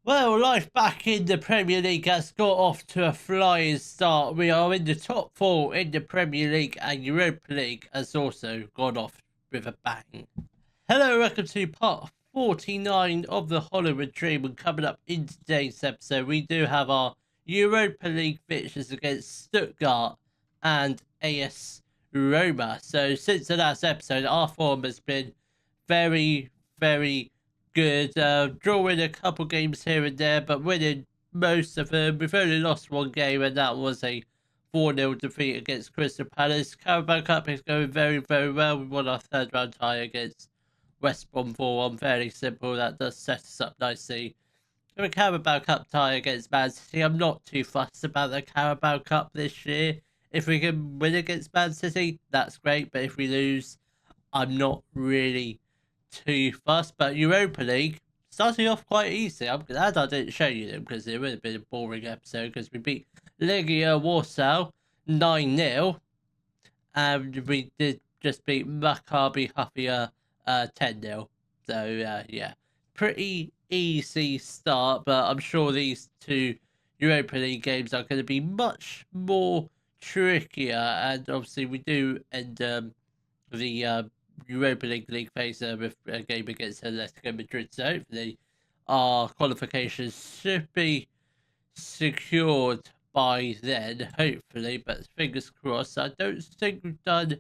Well, life back in the Premier League has got off to a flying start. We are in the top four in the Premier League, and Europa League has also gone off with a bang. Hello, welcome to part 49 of the Hollywood Dream. And coming up in today's episode, we do have our Europa League fixtures against Stuttgart and AS Roma. So, since the last episode, our form has been very good. Drawing a couple games here and there, but winning most of them. We've only lost one game, and that was a 4-0 defeat against Crystal Palace. Carabao Cup is going very well. We won our third round tie against West Brom 4-1. Very simple. That does set us up nicely. The Carabao Cup tie against Man City. I'm not too fussed about the Carabao Cup this year. If we can win against Man City, that's great. But if we lose, I'm not really too fussed. But Europa League starting off quite easy. I'm glad I didn't show you them because it would have been a boring episode because we beat Legia Warsaw 9-0 and we did just beat Maccabi Haifa 10-0. So yeah, pretty easy start, but I'm sure these two Europa League games are going to be much more trickier. And obviously, we do end the Europa League phase with a game against Atletico Madrid. So hopefully, our qualifications should be secured by then, hopefully. But fingers crossed. I don't think we've done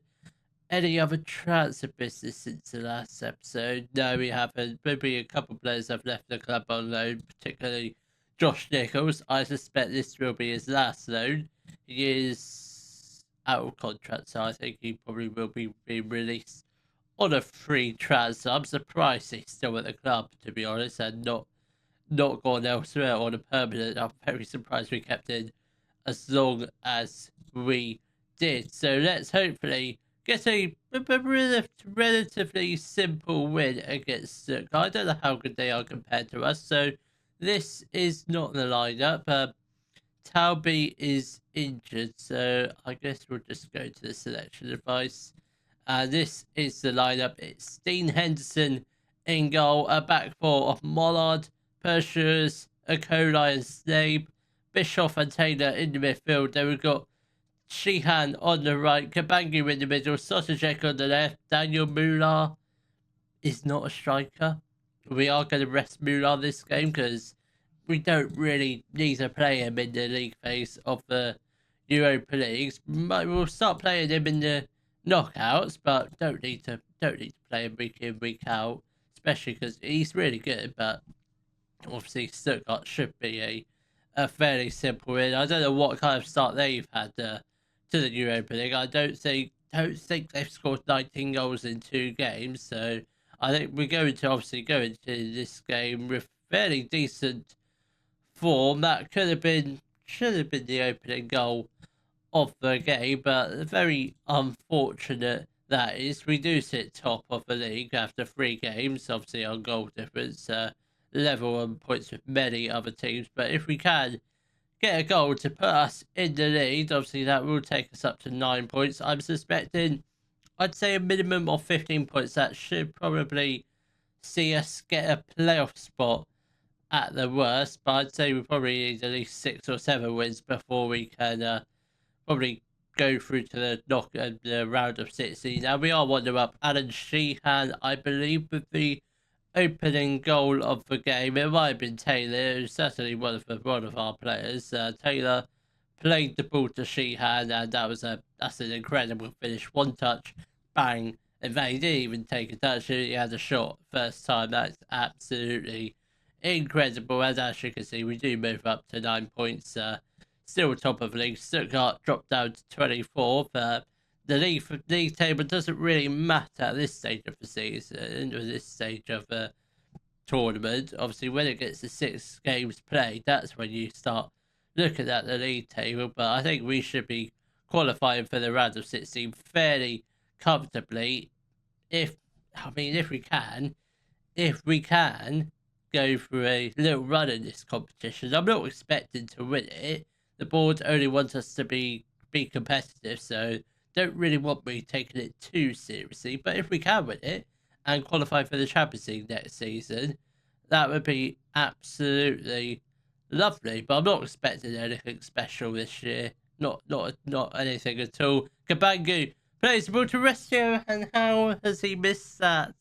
any other transfer business since the last episode. No, we haven't. Maybe a couple of players have left the club on loan, particularly Josh Nichols. I suspect this will be his last loan. He is out of contract, so I think he probably will be being released on a free transfer. I'm surprised he's still at the club, to be honest, and not gone elsewhere on a permanent. I'm very surprised we kept him as long as we did. So let's hopefully get a relatively simple win against Stuttgart. I don't know how good they are compared to us. So this is not the lineup. Talby is injured, so I guess we'll just go to the selection advice. This is the lineup. It's Dean Henderson in goal, a back four of Mollard, Pershers, Akola and Snape, Bischoff and Taylor in the midfield. Then we've got Sheehan on the right, Kabangu in the middle, Sosajek on the left, Daniel Mular is not a striker. We are going to rest Mular this game because we don't really need to play him in the league phase of the Europa Leagues. We'll start playing him in the knockouts, but don't need to play him week in, week out, especially because he's really good. But obviously, Stuttgart should be a fairly simple win. I don't know what kind of start they've had to the Europa League. I don't think they've scored 19 goals in 2 games, so I think we're going to obviously go into this game with fairly decent form. That should have been the opening goal of the game, but very unfortunate that is. We do sit top of the league after 3 games, obviously on goal difference, level on points with many other teams. But if we can get a goal to put us in the lead, obviously that will take us up to 9 points. I'm suspecting, I'd say a minimum of 15 points. That should probably see us get a playoff spot at the worst, but I'd say we probably need at least 6 or 7 wins before we can probably go through to the round of 16. Now we are 1-0 up. Alan Sheehan, I believe, with the opening goal of the game. It might have been Taylor. It was certainly one of our players. Taylor played the ball to Sheehan, and that's an incredible finish. One touch, bang. In fact, he didn't even take a touch. He had a shot first time. That's absolutely incredible. As you can see, we do move up to 9 points. Still top of the league. Stuttgart dropped down to 24th. The league table doesn't really matter at this stage of the season, or this stage of the tournament. Obviously, when it gets to 6 games played, that's when you start looking at the league table. But I think we should be qualifying for the round of 16 fairly comfortably. If we can go through a little run in this competition. I'm not expecting to win it. The board only wants us to be competitive, so don't really want me taking it too seriously. But if we can win it and qualify for the Champions League next season, That would be absolutely lovely. But I'm not expecting anything special this year. Not anything at all. Kabangu plays the ball to Rescue, and how has he missed that?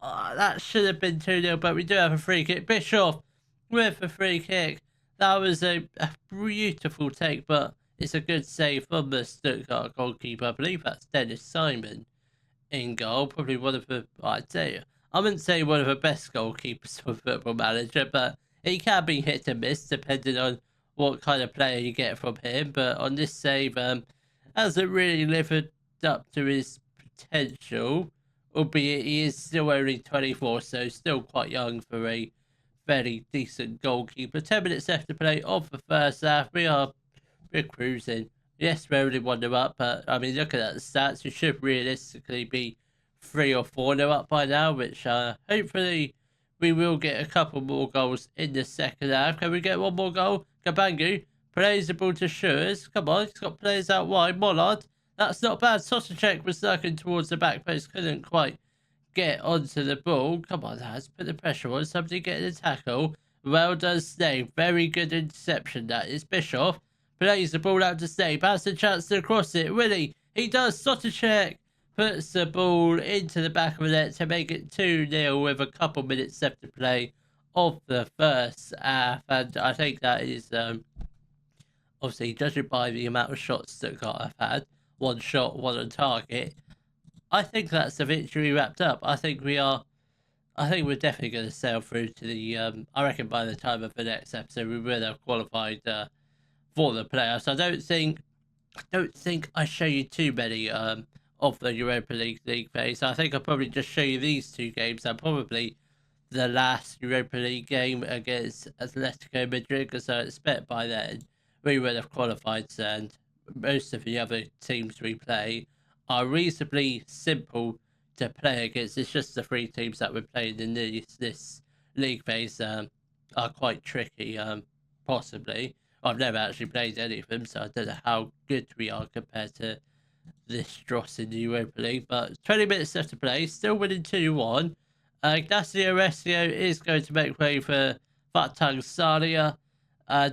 That should have been 2-0, but we do have a free kick. Bischoff with a free kick. That was a beautiful take, but it's a good save from the Stuttgart goalkeeper. I believe that's Dennis Simon in goal. Probably one of the, I wouldn't say one of the best goalkeepers for Football Manager, but he can be hit and miss depending on what kind of player you get from him. But on this save, hasn't really lived up to his potential, albeit he is still only 24, so still quite young for a very decent goalkeeper. 10 minutes left to play of the first half. We're cruising. Yes, we're only 1-0 up, but I mean, looking at the stats, you should realistically be 3 or 4-0 up by now, which hopefully we will get a couple more goals in the second half. Can we get one more goal? Kabangu plays the ball to Schurz. Come on, he's got players out wide. Mollard, that's not bad. Sosacek was lurking towards the back post, couldn't quite get onto the ball. Come on, lads, put the pressure on. Somebody get the tackle. Well done, Snape. Very good interception, that is. Bischoff plays the ball out to Snape. Has the chance to cross it. Really? He does. Sotacek puts the ball into the back of the net to make it 2-0 with a couple minutes left to play of the first half. And I think that is, obviously, judging by the amount of shots Stuttgart have had, one shot, one on target, I think that's the victory wrapped up. I think we're definitely going to sail through to the. I reckon by the time of the next episode, we will have qualified for the playoffs. I don't think I show you too many of the Europa League phase. I think I'll probably just show you these two games and probably the last Europa League game against Atletico Madrid, because I expect by then we will have qualified, and most of the other teams we play are reasonably simple to play against. It's just the three teams that we're playing in this league phase are quite tricky, possibly. I've never actually played any of them, so I don't know how good we are compared to this dross in the Europa League. But 20 minutes left to play, still winning 2-1. Ignacio Resio is going to make way for Fatang Salia.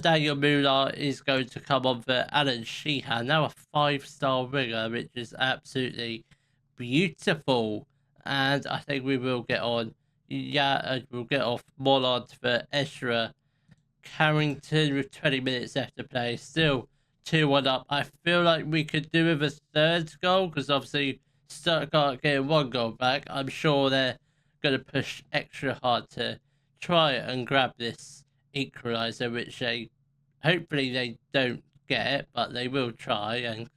Daniel Muller is going to come on for Alan Sheehan, now a 5-star winger, which is absolutely beautiful. And I think we will get on. We'll get off Mollard for Ezra Carrington with 20 minutes left to play. Still 2-1 up. I feel like we could do with a third goal, because obviously Stuttgart getting one goal back. I'm sure they're going to push extra hard to try and grab this equaliser, which hopefully they don't get, but they will try and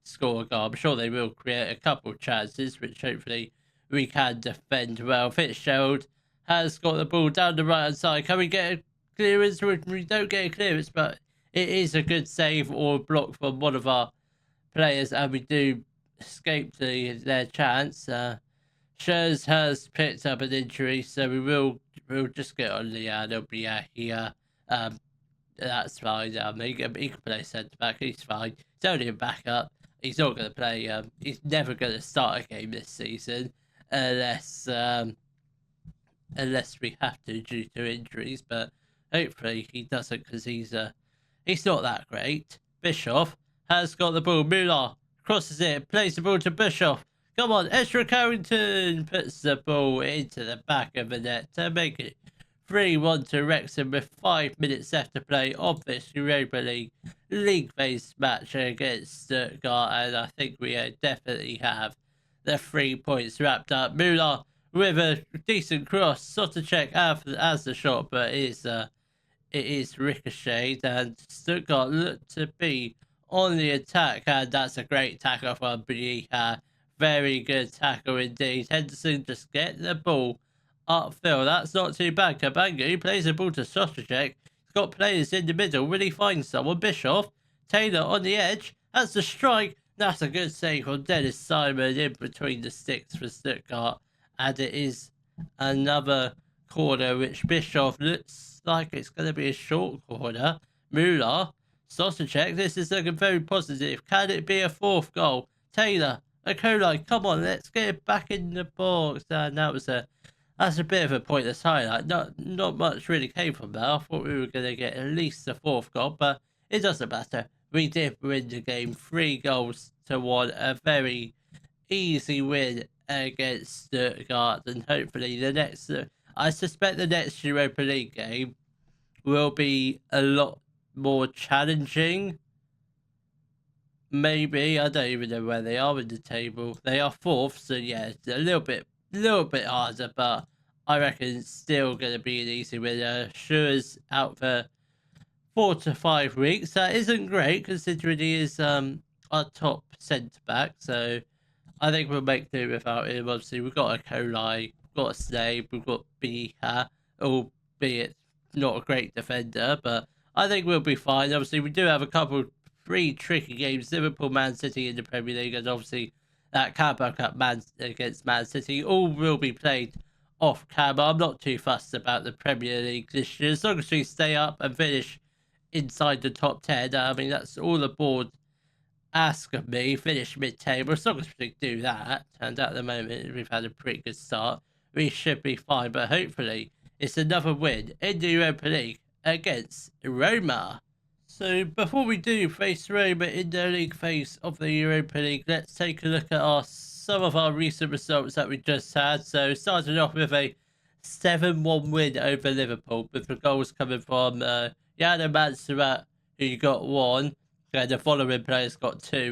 score a goal. I'm sure they will create a couple of chances, which hopefully we can defend well. Fitzgerald has got the ball down the right hand side. Can we get a clearance? We don't get a clearance, but it is a good save or block from one of our players, and we do escape their chance. Schurz has picked up an injury, so we'll just get on Liano here. That's fine. He can play centre back. He's fine. He's only a backup. He's not going to play. He's never going to start a game this season unless we have to due to injuries. But hopefully he doesn't, because he's not that great. Bischoff has got the ball. Muller crosses it, plays the ball to Bischoff. Come on, Ezra Carrington puts the ball into the back of the net to make it 3-1 to Wrexham with 5 minutes left to play of this Europa League phase match against Stuttgart, and I think we definitely have the 3 points wrapped up. Muller with a decent cross. Sotacek has the shot, but it is ricocheted, and Stuttgart look to be on the attack, and that's a great tackle from Briha. Very good tackle indeed. Henderson just get the ball upfield. That's not too bad. Kabangu plays the ball to Sosacek. He's got players in the middle. Will he find someone? Bischoff. Taylor on the edge. That's the strike. That's a good save from Dennis Simon in between the sticks for Stuttgart. And it is another corner, which Bischoff looks like it's going to be a short corner. Muller. Sosacek. This is looking very positive. Can it be a fourth goal? Taylor. Akolai, come on, let's get it back in the box. And that was a That's a bit of a pointless highlight. Not much really came from that. I thought we were going to get at least the fourth goal, but it doesn't matter. We did win the game 3-1. A very easy win against Stuttgart, and hopefully the next. I suspect the next Europa League game will be a lot more challenging. Maybe I don't even know where they are in the table. They are fourth, so yeah, it's a little bit harder, but I reckon it's still going to be an easy win. Schuur's out for 4 to 5 weeks. That isn't great considering he is our top centre back. So I think we'll make do without him. Obviously, we've got a Kolai, we've got a Snape, we've got Biha, albeit not a great defender, but I think we'll be fine. Obviously, we do have a couple 3 tricky games: Liverpool, Man City in the Premier League, and obviously that Carabao Cup against Man City. All will be played off camera. I'm not too fussed about the Premier League this year, as long as we stay up and finish inside the top 10. I mean, that's all the board ask of me. Finish mid-table, as long as we do that. And at the moment, we've had a pretty good start. We should be fine, but hopefully it's another win in the Europa League against Roma. So before we do face Roma in the league phase of the Europa League, let's take a look at some of our recent results that we just had. So starting off with a 7-1 win over Liverpool, with the goals coming from Yana Mansurat, who got 1, and the following players got 2.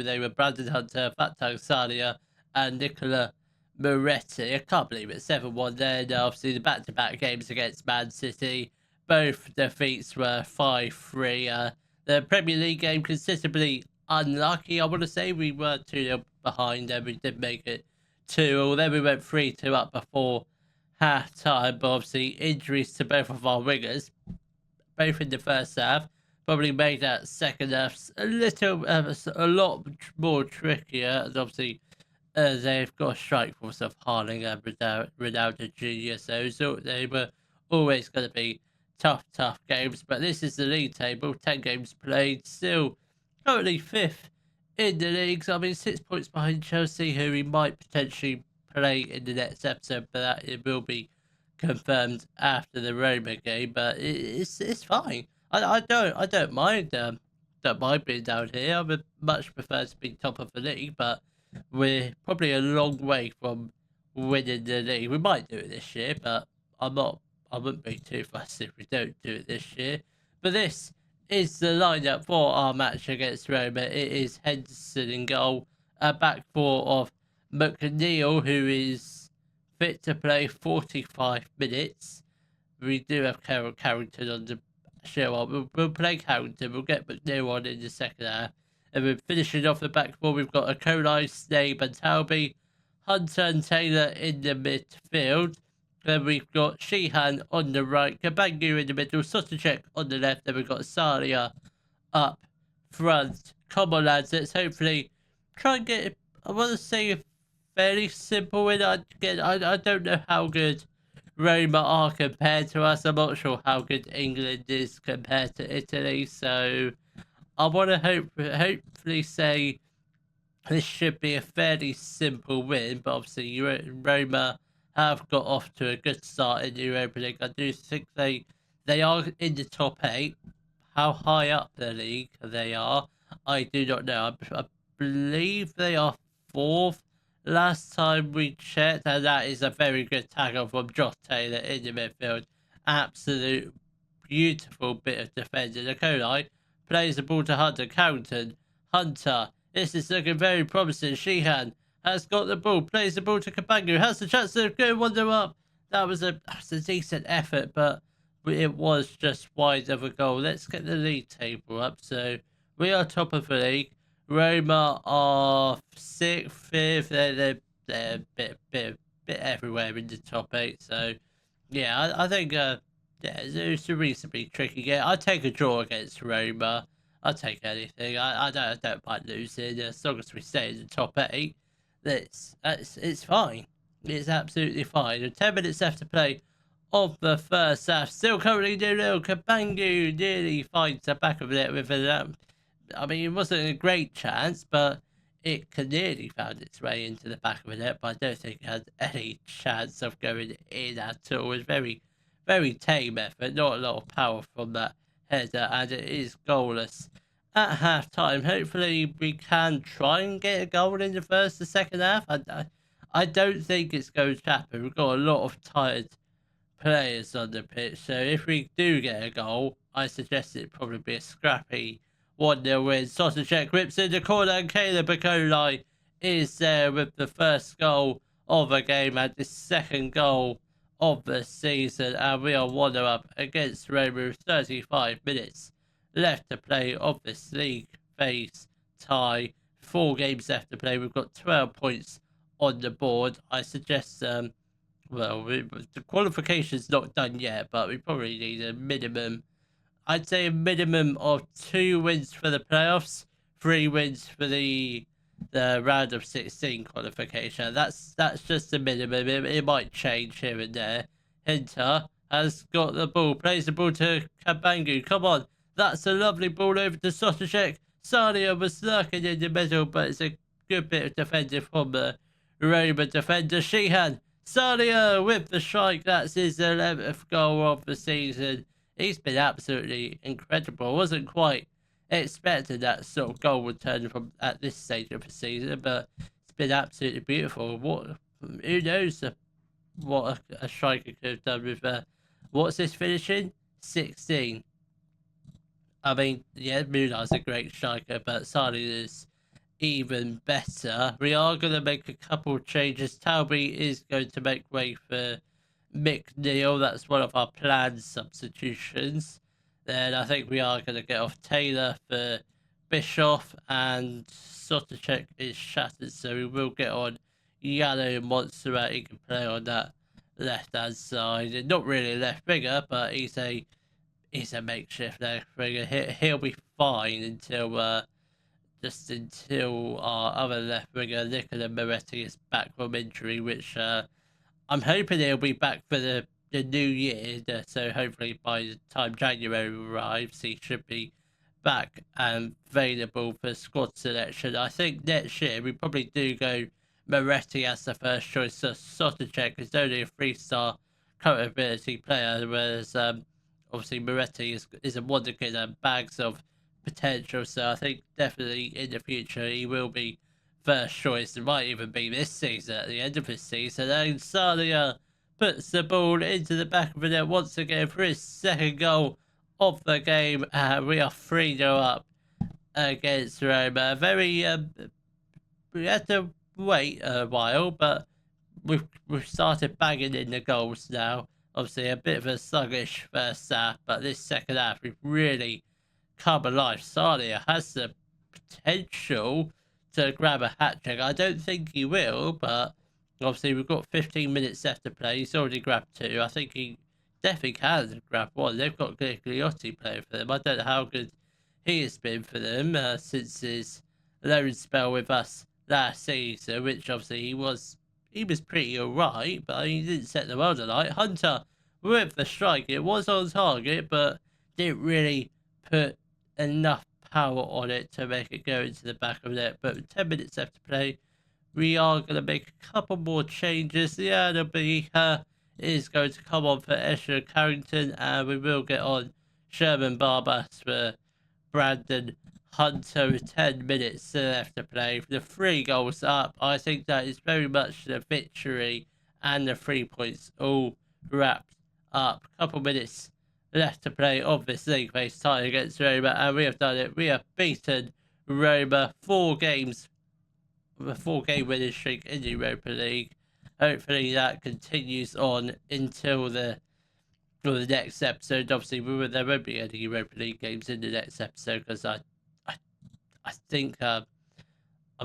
They were Brandon Hunter, Fatah Salia, and Nicola Moretti. I can't believe it, 7-1 there. And obviously the back-to-back games against Man City, both defeats were 5-3. The Premier League game considerably unlucky, I want to say. We were 2-0 behind and we did make it 2, although we went 3-2 up before half time. But obviously injuries to both of our wingers, both in the first half, probably made that second half a lot more trickier. And obviously they've got a strike force of Haaland and Ronaldo Jr., so they were always going to be tough games. But this is the league table, 10 games played, still currently 5th in the league. So I mean, 6 points behind Chelsea, who we might potentially play in the next episode, but that it will be confirmed after the Roma game. But it's fine. I don't mind being down here. I would much prefer to be top of the league, but we're probably a long way from winning the league. We might do it this year, but I wouldn't be too fussed if we don't do it this year. But this is the lineup for our match against Roma. It is Henderson in goal, a back four of McNeil, who is fit to play 45 minutes. We do have Carrington on the show. We'll play Carrington. We'll get McNeil on in the second half. And we're finishing off the back four. We've got a Kolai, Snape and Talby, Hunter and Taylor in the midfield. Then we've got Sheehan on the right, Kabangu in the middle, Sotacek on the left. Then we've got Salia up front. Come on, lads. Let's hopefully try and get, I want to say, a fairly simple win. I don't know how good Roma are compared to us. I'm not sure how good England is compared to Italy. So I want to hopefully say this should be a fairly simple win. But obviously, Roma have got off to a good start in the Europa League. I do think they are in the top 8. How high up the league they are, I do not know. I believe they are 4th last time we checked, and that is a very good tackle from Josh Taylor in the midfield. Absolute beautiful bit of defending. Nicolai plays the ball to Hunter. Carrington. Hunter. This is looking very promising. Sheehan has got the ball, plays the ball to Kabangu, has the chance to go 1-0 up. That was a decent effort, but it was just wide of a goal. Let's get the league table up. So we are top of the league. Roma are 6th, 5th. They're a bit everywhere in the top 8. So yeah, I think it's a reasonably tricky game. I'd take a draw against Roma. I'd take anything. I don't mind losing as long as we stay in the top 8. It's fine. It's absolutely fine. And 10 minutes left to play of the first half. Still currently 0-0. Kabangu nearly finds the back of it with an I mean, it wasn't a great chance, but it can nearly found its way into the back of the net, but I don't think it had any chance of going in at all. It was very, very tame effort, not a lot of power from that header, and it is goalless at half time. Hopefully, we can try and get a goal in the first or second half. I don't think it's going to happen. We've got a lot of tired players on the pitch. So if we do get a goal, I suggest it probably be a scrappy 1-0 win. Sosicek whips in the corner and Caleb Bacolai is there with the first goal of the game and the second goal of the season. And we are 1-0 up against Roma with 35 minutes left to play of this league phase tie. 4 games left to play. We've got 12 points on the board. I suggest well, the qualification's not done yet, but we probably need a minimum. I'd say a minimum of 2 wins for the playoffs, 3 wins for the round of 16 qualification. That's just the minimum. It might change here and there. Hinter has got the ball, plays the ball to Kabangu. Come on, that's a lovely ball over to Sotacek. Sarnia was lurking in the middle, but it's a good bit of defending from the Roma defender. Sheehan. Sarnia with the strike. That's his 11th goal of the season. He's been absolutely incredible. I wasn't quite expecting that sort of goal return from at this stage of the season, but it's been absolutely beautiful. Who knows what a striker could have done with what's his finishing? 16. I mean, yeah, Munar's a great striker, but Sarnia is even better. We are going to make a couple of changes. Talby is going to make way for McNeil. That's one of our planned substitutions. Then I think we are going to get off Taylor for Bischoff, and Sotacek is shattered, so we will get on Yano Montserrat. He can play on that left-hand side. Not really left winger, but he's a makeshift left winger. He'll be fine until our other left winger, Nicola Moretti, is back from injury, which I'm hoping he'll be back for the new year. So hopefully by the time January arrives, he should be back and available for squad selection. I think next year we probably do go Moretti as the first choice. So Sotacek is only a 3-star current ability player, whereas obviously Moretti is a wonder kid and bags of potential, so I think definitely in the future he will be first choice. It might even be this season, at the end of this season. And Sarnia puts the ball into the back of the net once again for his second goal of the game. We are 3-0 up against Roma. We had to wait a while, but we've started banging in the goals now. Obviously a bit of a sluggish first half, but this second half we've really come alive. Sarnia has the potential to grab a hat-trick. I don't think he will, but obviously we've got 15 minutes left to play. He's already grabbed 2. I think he definitely can grab 1. They've got Gigliotti playing for them. I don't know how good he has been for them since his loan spell with us last season, which obviously he was pretty alright, but he didn't set the world alight. Hunter with the strike. It was on target, but didn't really put enough power on it to make it go into the back of the net. But 10 minutes left to play. We are going to make a couple more changes. The Anabiha is going to come on for Escher Carrington, and we will get on Sherman Barbas for Brandon Hunter with 10 minutes left to play. The 3 goals up, I think that is very much the victory and the 3 points all wrapped up. Couple minutes left to play of this league phase tie against Roma, and we have done it. We have beaten Roma 4 games, a 4-game winning streak in the Europa League. Hopefully that continues on until the next episode. Obviously, there won't be any Europa League games in the next episode because I think I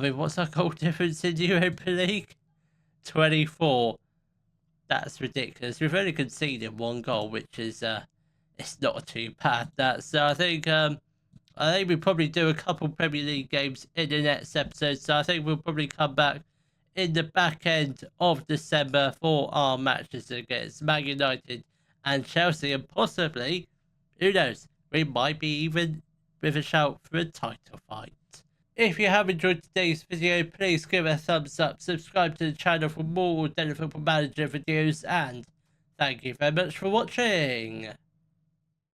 mean, what's our goal difference in the Europa League? 24. That's ridiculous. We've only conceded 1 goal, which is it's not too bad. So I think we probably do a couple Premier League games in the next episode. So I think we'll probably come back in the back end of December for our matches against Man United and Chelsea, and possibly, who knows, we might be even with a shout for a title fight. If you have enjoyed today's video, please give it a thumbs up, subscribe to the channel for more Daily Football Manager videos, and thank you very much for watching.